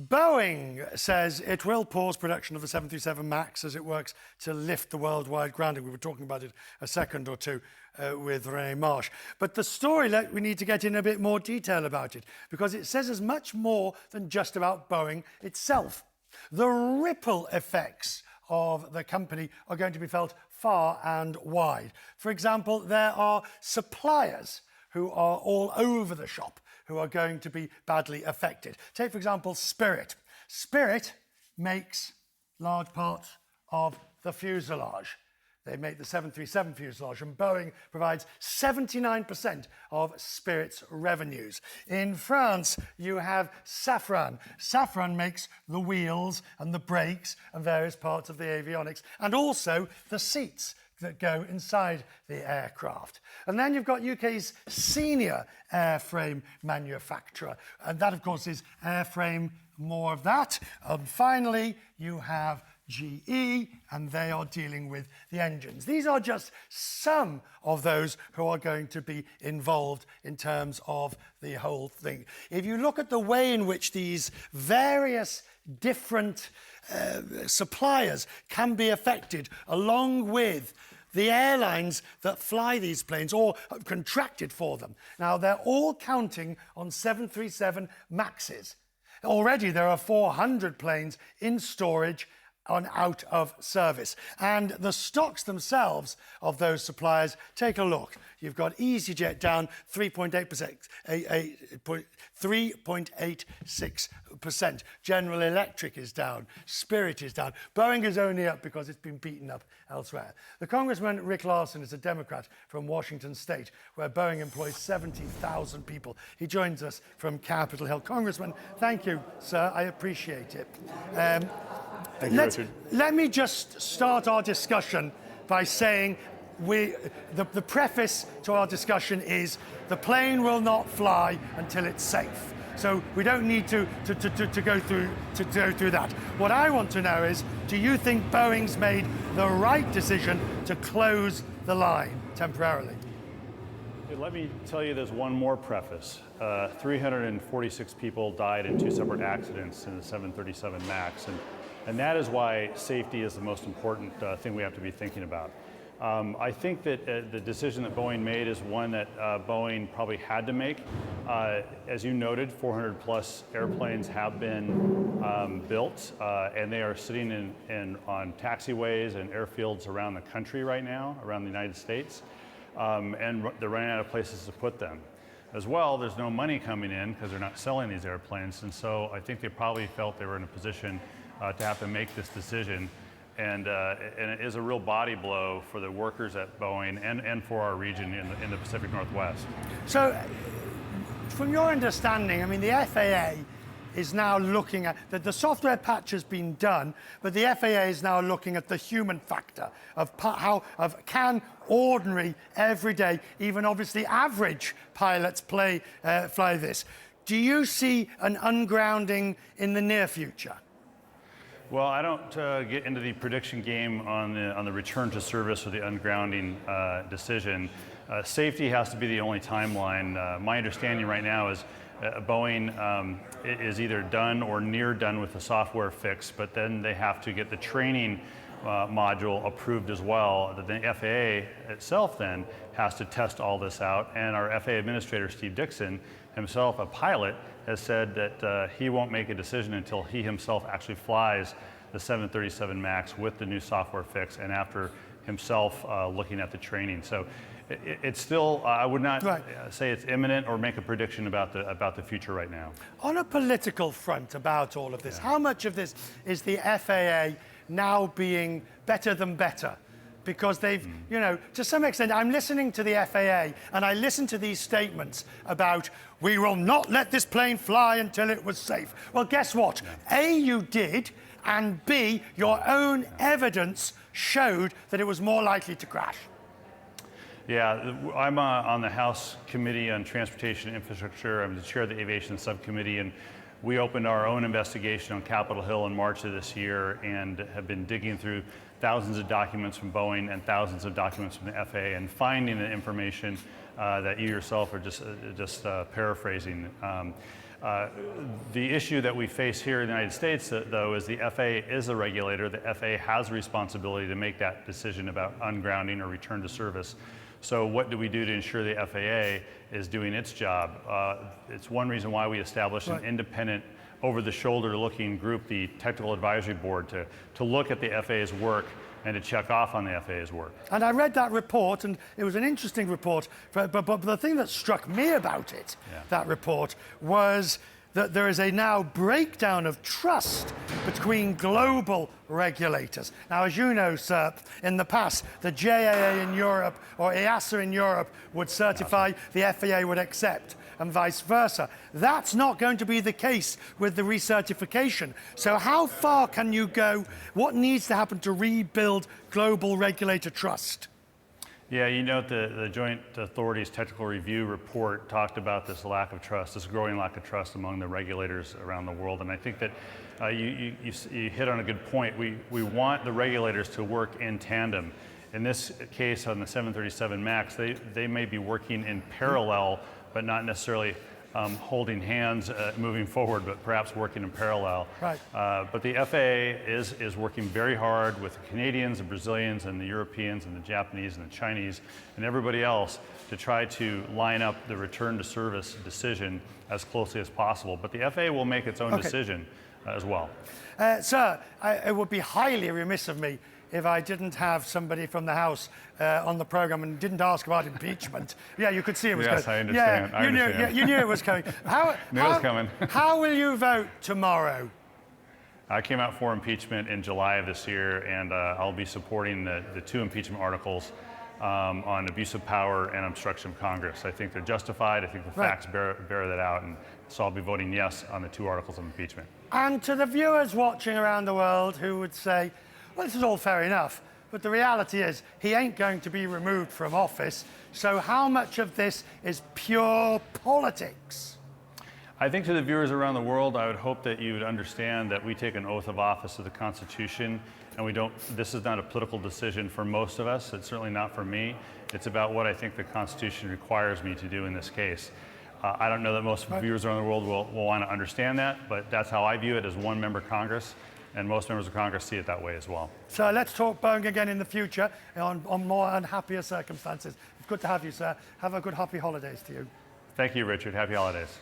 Boeing says it will pause production of the 737 MAX as it works to lift the worldwide grounding. We were talking about it a second or two with René Marsh. But the story, we need to get in a bit more detail about it, because it says as much more than just about Boeing itself. The ripple effects of the company are going to be felt far and wide. For example, there are suppliers who are all over the shop who are going to be badly affected. Take, for example, Spirit. Spirit makes large parts of the fuselage. They make the 737 fuselage, and Boeing provides 79% of Spirit's revenues. In France, you have Safran. Safran makes the wheels and the brakes and various parts of the avionics, and also the seats that go inside the aircraft. And then you've got UK's senior airframe manufacturer, and that, of course, is Airframe, more of that. And finally, you have GE, and they are dealing with the engines. These are just some of those who are going to be involved in terms of the whole thing. If you look at the way in which these various different suppliers can be affected, along with the airlines that fly these planes or have contracted for them. Now, they're all counting on 737 MAXes. Already there are 400 planes in storage on out of service. And the stocks themselves of those suppliers, take a look. You've got EasyJet down 3.86%. General Electric is down. Spirit is down. Boeing is only up because it's been beaten up elsewhere. The Congressman Rick Larsen is a Democrat from Washington State, where Boeing employs 70,000 people. He joins us from Capitol Hill. Congressman, thank you, sir. I appreciate it. Thank you, Richard. Let me just start our discussion by saying the preface to our discussion is the plane will not fly until it's safe. So we don't need to go through that. What I want to know is, do you think Boeing's made the right decision to close the line temporarily? Let me tell you, there's one more preface. 346 people died in two separate accidents in the 737 MAX, and that is why safety is the most important thing we have to be thinking about. I think that the decision that Boeing made is one that Boeing probably had to make. As you noted, 400 plus airplanes have been built, and they are sitting on taxiways and airfields around the country right now, around the United States, and they're running out of places to put them. As well, there's no money coming in because they're not selling these airplanes, and so I think they probably felt they were in a position to have to make this decision. And it is a real body blow for the workers at Boeing and for our region in the Pacific Northwest. So, from your understanding, I mean, the FAA is now looking at the software patch has been done, but the FAA is now looking at the human factor of can ordinary, everyday, even obviously average pilots fly this. Do you see an ungrounding in the near future? Well, I don't get into the prediction game on the return to service or the ungrounding decision. Safety has to be the only timeline. My understanding right now is Boeing is either done or near done with the software fix, but then they have to get the training module approved as well. The FAA itself then has to test all this out, and our FAA Administrator, Steve Dixon, himself a pilot, has said that he won't make a decision until he himself actually flies the 737 MAX with the new software fix and after himself looking at the training. So it's still, I would not say it's imminent or make a prediction about the future right now. On a political front about all of this, how much of this is the FAA now being better than better? Because they've, you know, to some extent, I'm listening to the FAA and I listen to these statements about, we will not let this plane fly until it was safe. Well, guess what? A, you did, and B, your own evidence showed that it was more likely to crash. Yeah, I'm on the House Committee on Transportation and Infrastructure. I'm the chair of the Aviation Subcommittee, and we opened our own investigation on Capitol Hill in March of this year and have been digging through thousands of documents from Boeing and thousands of documents from the FAA and finding the information that you yourself are just paraphrasing. The issue that we face here in the United States, though, is the FAA is a regulator. The FAA has a responsibility to make that decision about ungrounding or return to service. So what do we do to ensure the FAA is doing its job? It's one reason why we established an independent, over-the-shoulder looking group, the Technical Advisory Board, to look at the FAA's work and to check off on the FAA's work. And I read that report, and it was an interesting report, but the thing that struck me about it, that report, was that there is a now breakdown of trust between global regulators. Now, as you know, sir, in the past, the JAA in Europe or EASA in Europe would certify, the FAA would accept, and vice versa. That's not going to be the case with the recertification. So how far can you go? What needs to happen to rebuild global regulator trust? Yeah, you know, the Joint Authorities Technical Review report talked about this lack of trust, this growing lack of trust among the regulators around the world. And I think that you hit on a good point. We want the regulators to work in tandem. In this case, on the 737 MAX, they may be working in parallel, but not necessarily holding hands moving forward, but perhaps working in parallel. Right. But the FAA is working very hard with the Canadians, the Brazilians, and the Europeans, and the Japanese, and the Chinese, and everybody else to try to line up the return to service decision as closely as possible. But the FAA will make its own decision as well. Sir, it would be highly remiss of me if I didn't have somebody from the House on the program and didn't ask about impeachment. Yeah, you could see it was coming. Yes, I understand. Yeah, you knew it was coming. Knew it was coming. How will you vote tomorrow? I came out for impeachment in July of this year, and I'll be supporting the two impeachment articles on abuse of power and obstruction of Congress. I think they're justified. I think the facts bear that out, and so I'll be voting yes on the two articles of impeachment. And to the viewers watching around the world who would say, well, this is all fair enough, but the reality is he ain't going to be removed from office, so how much of this is pure politics? I think to the viewers around the world, I would hope that you would understand that we take an oath of office to the Constitution, and this is not a political decision for most of us. It's certainly not for me. It's about what I think the Constitution requires me to do in this case. I don't know that most viewers around the world will want to understand that, but that's how I view it as one member Congress. And most members of Congress see it that way as well. So let's talk Boeing again in the future on more and happier circumstances. It's good to have you, sir. Have a good, happy holidays to you. Thank you, Richard. Happy holidays.